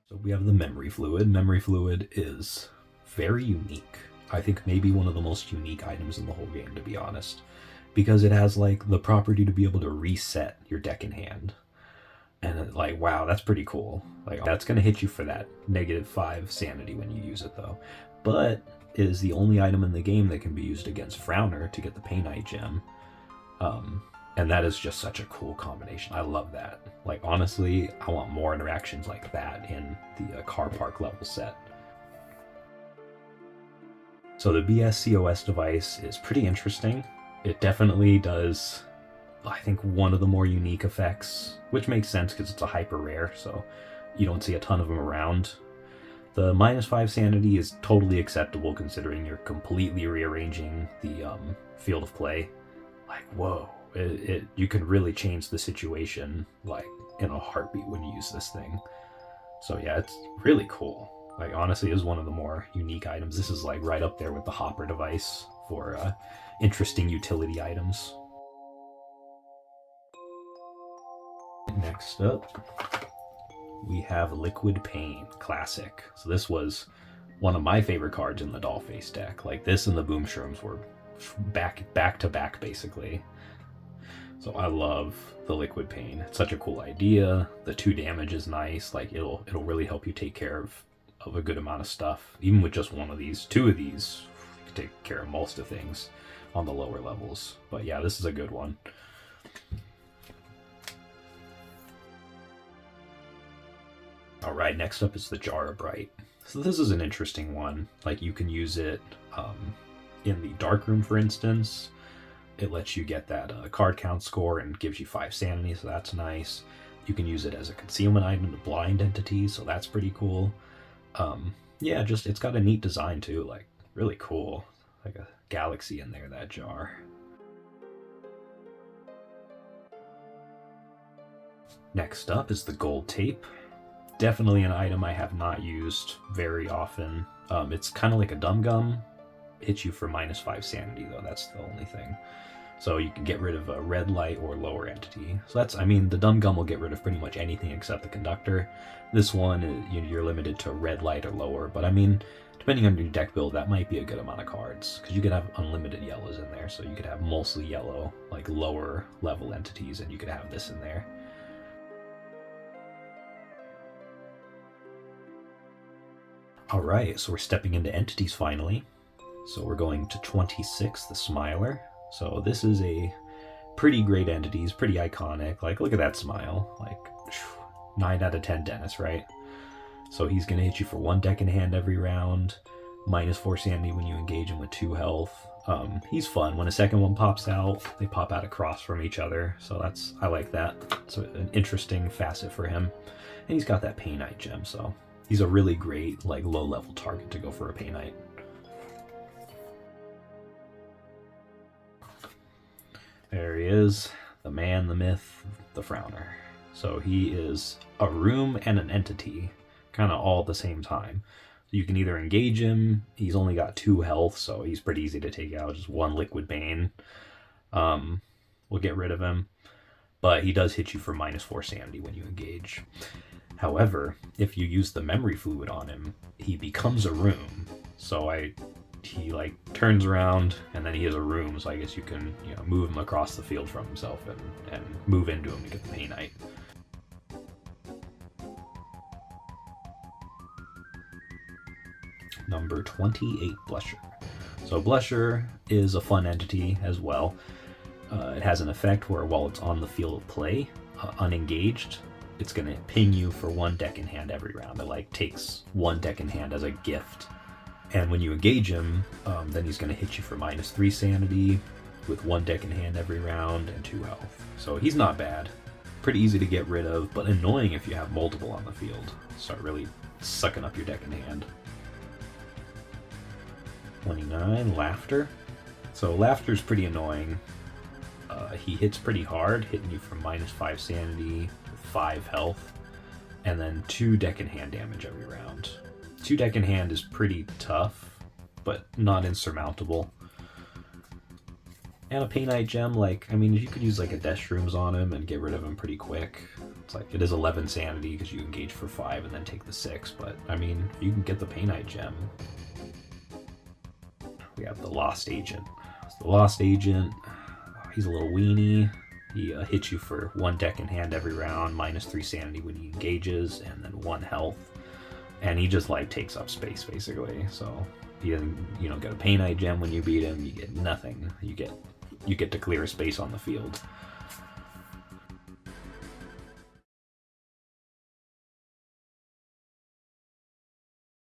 So we have the memory fluid. Memory fluid is very unique. I think maybe one of the most unique items in the whole game, to be honest, because it has like the property to be able to reset your deck in hand. And like, wow, that's pretty cool. Like, that's going to hit you for that -5 sanity when you use it, though. But it is the only item in the game that can be used against Frowner to get the Pay Knight gem. And that is just such a cool combination. I love that. Like, honestly, I want more interactions like that in the car park level set. So the BSCOS device is pretty interesting. It definitely does, I think, one of the more unique effects, which makes sense because it's a hyper rare, so you don't see a ton of them around. The -5 sanity is totally acceptable considering you're completely rearranging the field of play. Like, whoa, you can really change the situation like in a heartbeat when you use this thing. So yeah, it's really cool. Like, honestly, is one of the more unique items. This is like right up there with the Hopper device for interesting utility items. Next up, we have Liquid Pain Classic. So this was one of my favorite cards in the Dollface deck. Like, this and the Boom Shrooms were back to back basically. So I love the Liquid Pain. It's such a cool idea. The 2 damage is nice. Like, it'll really help you take care of a good amount of stuff. Even with just one of these, 2 of these, you can take care of most of things on the lower levels. But yeah, this is a good one. Alright, next up is the Jar of Bright. So this is an interesting one. Like, you can use it in the Dark Room, for instance. It lets you get that card count score and gives you 5 sanity, so that's nice. You can use it as a concealment item to blind entities, so that's pretty cool. Yeah, just, it's got a neat design too, like, really cool. Like a galaxy in there, that jar. Next up is the Gold Tape. Definitely an item I have not used very often. It's kind of like a Dum Gum. Hits you for -5 sanity, though. That's the only thing. So you can get rid of a red light or lower entity. So that's, I mean, the Dum Gum will get rid of pretty much anything except the conductor. This one, you're limited to red light or lower. But I mean, depending on your deck build, that might be a good amount of cards. Because you could have unlimited yellows in there. So you could have mostly yellow, like lower level entities, and you could have this in there. Alright, so we're stepping into entities finally. So we're going to 26, the Smiler. So this is a pretty great entity. It's pretty iconic. Like, look at that smile. Like, 9 out of 10 Dennis, right? So he's going to hit you for 1 deck in hand every round, -4 sanity when you engage him with 2 health. He's fun. When a second one pops out, they pop out across from each other. So I like that. It's an interesting facet for him. And he's got that Pay Knight gem, so he's a really great, like, low-level target to go for a Pay Knight. There he is, the man, the myth, the Frowner. So he is a room and an entity, kind of all at the same time. You can either engage him, he's only got 2 health, so he's pretty easy to take out, just 1 Liquid Bane. We'll get rid of him, but he does hit you for -4 sanity when you engage. However, if you use the memory fluid on him, he becomes a room. So he like turns around and then he has a room, so I guess you can, you know, move him across the field from himself and move into him to get the Pay Knight. Number 28, Blusher. So Blusher is a fun entity as well. It has an effect where while it's on the field of play, unengaged, it's going to ping you for 1 deck in hand every round. It like takes 1 deck in hand as a gift. And when you engage him, then he's going to hit you for -3 sanity with 1 deck in hand every round and 2 health. So he's not bad. Pretty easy to get rid of, but annoying if you have multiple on the field. Start really sucking up your deck in hand. 29, Laughter. So Laughter's pretty annoying. He hits pretty hard, hitting you for -5 sanity with 5 health, and then 2 deck in hand damage every round. 2 deck in hand is pretty tough, but not insurmountable. And a Pay Knight gem, like, I mean, you could use like a Death Shrooms on him and get rid of him pretty quick. It's like, it is 11 sanity because you engage for 5 and then take the 6, but I mean, you can get the Painite Gem. We have the Lost Agent. So the Lost Agent, he's a little weenie. He hits you for 1 deck in hand every round, -3 sanity when he engages, and then 1 health. And he just like takes up space basically. So he doesn't, you don't get a Painite Gem when you beat him. You get nothing. You get to clear a space on the field.